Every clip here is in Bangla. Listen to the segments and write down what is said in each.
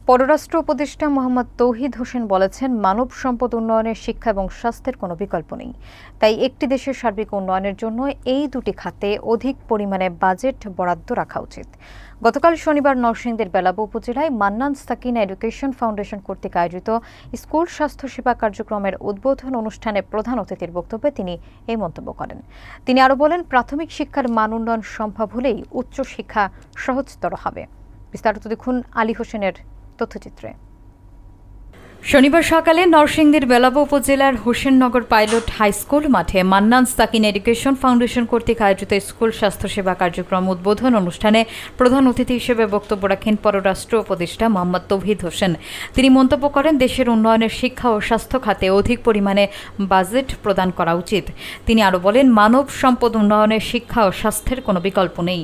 পররাষ্ট্র উপদেষ্টা মোহাম্মদ তৌহিদ হোসেন বলেছেন, মানব সম্পদ উন্নয়নের শিক্ষা এবং স্বাস্থ্যের কোনো বিকল্প নেই। তাই একটি দেশের সার্বিক উন্নয়নের জন্য এই দুটি খাতে অধিক পরিমাণে বাজেট বরাদ্দ রাখা উচিত। গতকাল শনিবার নরসিংদীর বেলাব উপজেলায় মান্নান সাকিনা এডুকেশন ফাউন্ডেশন কর্তৃক আয়োজিত স্কুল স্বাস্থ্যসেবা কার্যক্রমের উদ্বোধন অনুষ্ঠানে প্রধান অতিথির বক্তব্যে তিনি এই মন্তব্য করেন। তিনি আরও বলেন, প্রাথমিক শিক্ষার মান উন্নয়ন সম্ভব হলেই উচ্চশিক্ষা সহজতর হবে। বিস্তারিত দেখুন আলী হোসেনের তথ্যচিত্রে। শনিবার সকালে নরসিংদীর বেলাব উপজেলার হোসেননগর পাইলট হাই স্কুল মাঠে মান্নান সাকিনা এডুকেশন ফাউন্ডেশন কর্তৃক আয়োজিত স্কুল স্বাস্থ্যসেবা কার্যক্রম উদ্বোধন অনুষ্ঠানে প্রধান অতিথি হিসেবে বক্তব্য রাখেন পররাষ্ট্র উপদেষ্টা মোহাম্মদ তৌহিদ হোসেন। তিনি মন্তব্য করেন, দেশের উন্নয়নের শিক্ষা ও স্বাস্থ্য খাতে অধিক পরিমাণে বাজেট প্রদান করা উচিত। তিনি আরও বলেন, মানব সম্পদ উন্নয়নের শিক্ষা ও স্বাস্থ্যের কোনো বিকল্প নেই।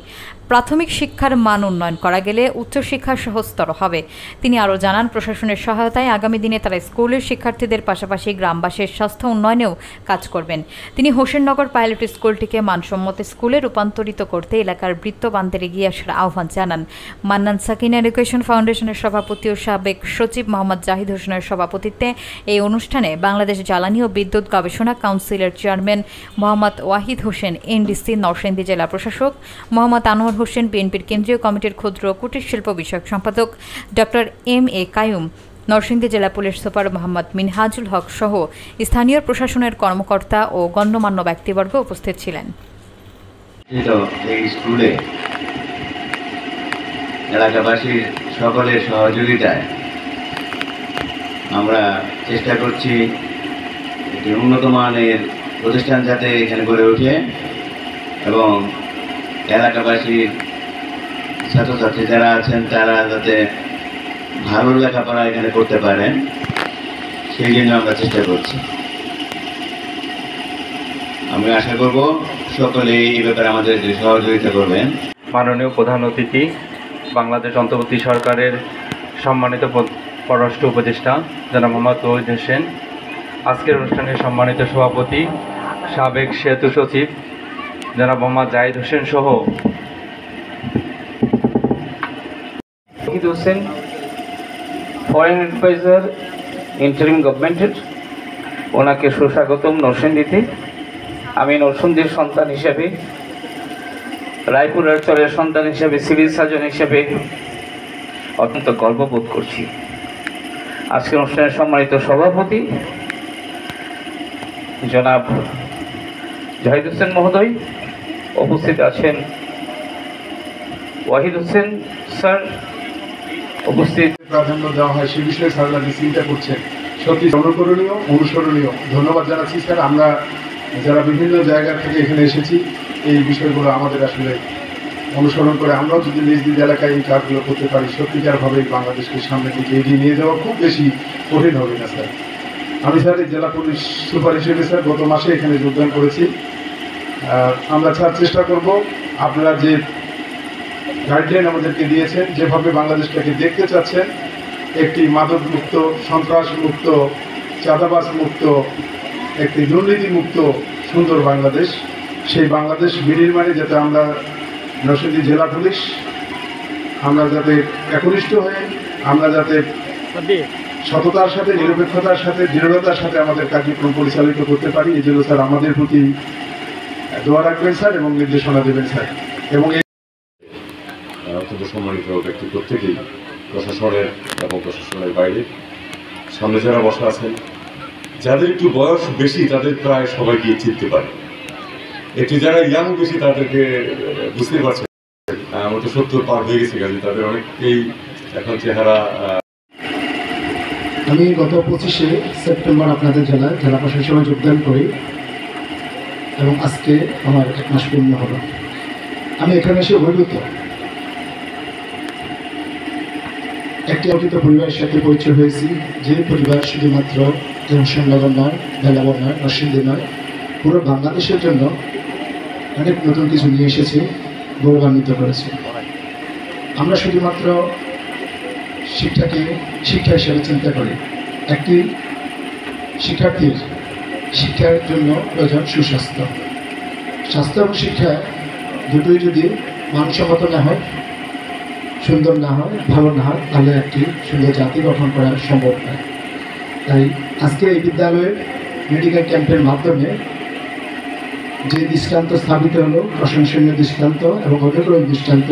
প্রাথমিক শিক্ষার মান উন্নয়ন করা গেলে উচ্চশিক্ষা সহজতর হবে। তিনি আরও জানান, প্রশাসনের সহায়তায় আগামী দিনে তারা স্কুলের শিক্ষার্থীদের পাশাপাশি গ্রামবাসীর স্বাস্থ্য উন্নয়নেও কাজ করবেন। তিনি হোসেননগর পাইলট স্কুলটিকে মানসম্মত স্কুলে রূপান্তরিত করতে এলাকার বৃত্তবানদের এগিয়ে আসার আহ্বান জানান। মান্নান সাকিনা এডুকেশন ফাউন্ডেশনের সভাপতি ও সাবেক সচিব মোহাম্মদ জাহিদ হোসেনের সভাপতিত্বে এই অনুষ্ঠানে বাংলাদেশ জ্বালানি ও বিদ্যুৎ গবেষণা কাউন্সিলের চেয়ারম্যান মোহাম্মদ ওয়াহিদ হোসেন, এনডিসি নরসিংদী জেলা প্রশাসক মোহাম্মদ আনোয়ার হোসেন, বিএনপির কেন্দ্রীয় কমিটির ক্ষুদ্র কুটির শিল্প বিষয়ক সম্পাদক ডক্টর এম.এ. কায়ুম, নরসিংদী জেলা পুলিশ সুপার মোহাম্মদ মিনহাজুল হক সহ স্থানীয় প্রশাসনের কর্মকর্তা ও গণ্যমান্য ব্যক্তিবর্গ উপস্থিত ছিলেন। এই স্কুলে এলাকাবাসীর সকলের সহযোগিতায় আমরা চেষ্টা করছি একটি উন্নত মানের প্রতিষ্ঠান যাতে এখানে গড়ে ওঠে এবং এলাকাবাসীর ছাত্রছাত্রী যারা আছেন তারা যাতে ভালো লেখাপড়া এখানে করতে পারেন, সেই জন্য আমরা চেষ্টা করছি। আমি আশা করব সকলে এই ব্যাপারে আমাদের সহযোগিতা করবেন। মাননীয় প্রধান অতিথি, বাংলাদেশ অন্তর্বর্তী সরকারের সম্মানিত পররাষ্ট্র উপদেষ্টা জনাব মোহাম্মদ তৌহিদ হোসেন, আজকের অনুষ্ঠানের সম্মানিত সভাপতি সাবেক সেতু সচিব জনাব মোহাম্মদ জাহিদ হোসেন সহ তৌহিদ হোসেন, ফরেন অ্যাডভাইজার ইন্টারিম গভর্নমেন্টের, ওনাকে সুস্বাগতম নরসিংদীতে। আমি নরসিংদীর সন্তান হিসেবে, রায়পুর অঞ্চলের সন্তান হিসেবে, সিভিল সার্জন হিসেবে অত্যন্ত গর্ববোধ করছি। আজকের অনুষ্ঠানের সম্মানিত সভাপতি জনাব জাহিদ হোসেন মহোদয়, উপস্থিত আছেন ওয়াহিদ হোসেন স্যার, উপস্থিত প্রাধান্য দেওয়া হয় সে বিষয়ে স্যাররা যে চিন্তা করছেন সত্যি অনুকরণীয়, অনুসরণীয়। ধন্যবাদ জানাচ্ছি স্যার। আমরা যারা বিভিন্ন জায়গা থেকে এখানে এসেছি এই বিষয়গুলো আমাদের আসলে অনুসরণ করে আমরাও যদি নিজ নিজ এলাকায় এই কাজগুলো করতে পারি, সত্যিকারভাবে বাংলাদেশকে সামনের দিকে এগিয়ে নিয়ে যাওয়া খুব বেশি কঠিন হবে না স্যার। আমি স্যার এই জেলা পুলিশ সুপার হিসেবে স্যার গত মাসে এখানে যোগদান করেছি। আমরা স্যার চেষ্টা করব আপনারা যে গাইডলাইন আমাদেরকে দিয়েছেন, যেভাবে বাংলাদেশটাকে দেখতে চাচ্ছেন, একটি মাদক মুক্ত, সন্ত্রাস মুক্ত, চাঁদাবাজ মুক্ত, একটি দুর্নীতি মুক্ত সুন্দর বাংলাদেশ, সেই বাংলাদেশ বিনির্মাণে যাতে আমরা নরসিংদী জেলা পুলিশ আমরা যাতে একনিষ্ঠ হয়ে আমরা যাতে সততার সাথে, নিরপেক্ষতার সাথে, দৃঢ়তার সাথে আমাদের কার্যক্রম পরিচালিত করতে পারি। এই জন্য স্যার আমাদের প্রতি দোয়া রাখবেন স্যার এবং নির্দেশনা দেবেন স্যার। এবং অত্যন্ত সম্মানিত ব্যক্তি প্রত্যেকেই প্রশাসনের এবং প্রশাসনের বাইরে সামনে যারা বসা আছেন, যাদের একটু বয়স বেশি তাদের প্রায় সবাইকে চিনতে পারে, একটু যারা ইয়াং বেশি তাদেরকে বুঝতে পারছে। আমরা তো 70 পার হয়ে গেছে, কাজে তাদের অনেকেই এখন চেহারা। আমি গত 25শে সেপ্টেম্বর আপনাদের জেলা প্রশাসনে যোগদান করি এবং আজকে আমার 1 মাস পূর্ণ হলো। আমি এখানে এসে অভিভূত, একটি অতীত পরিবারের সাথে পরিচয় হয়েছি, যে পরিবার শুধুমাত্র হোসেননগর নয়, বেলাব নয়, নরসিংদী নয়, পুরো বাংলাদেশের জন্য অনেক নতুন কিছু নিয়ে এসেছে, গৌরবান্বিত করেছে। আমরা শুধুমাত্র শিক্ষাকে শিক্ষা হিসেবে চিন্তা করি। একটি শিক্ষার্থীর শিক্ষার জন্য প্রয়োজন সুস্বাস্থ্য। স্বাস্থ্য এবং শিক্ষা দুটোই যদি মানসম্মত না হয়, সুন্দর না হয়, ভালো না হয়, তাহলে একটি সুন্দর জাতি গঠন করা সম্ভব নয়। তাই আজকে এই বিদ্যালয়ের মেডিকেল ক্যাম্পের মাধ্যমে যে দৃষ্টান্ত স্থাপিত হলো, প্রশংসনীয় দৃষ্টান্ত এবং অনুকরণ দৃষ্টান্ত,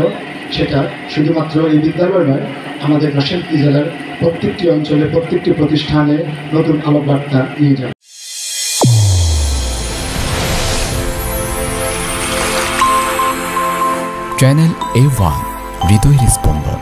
সেটা শুধুমাত্র এই বিদ্যালয় নয়, আমাদের নরসিংদী জেলার প্রত্যেকটি অঞ্চলে প্রত্যেকটি প্রতিষ্ঠানে নতুন আলোকবার্তা নিয়ে যাবে। চ্যানেল A1 হৃদয়ের স্পন্দন।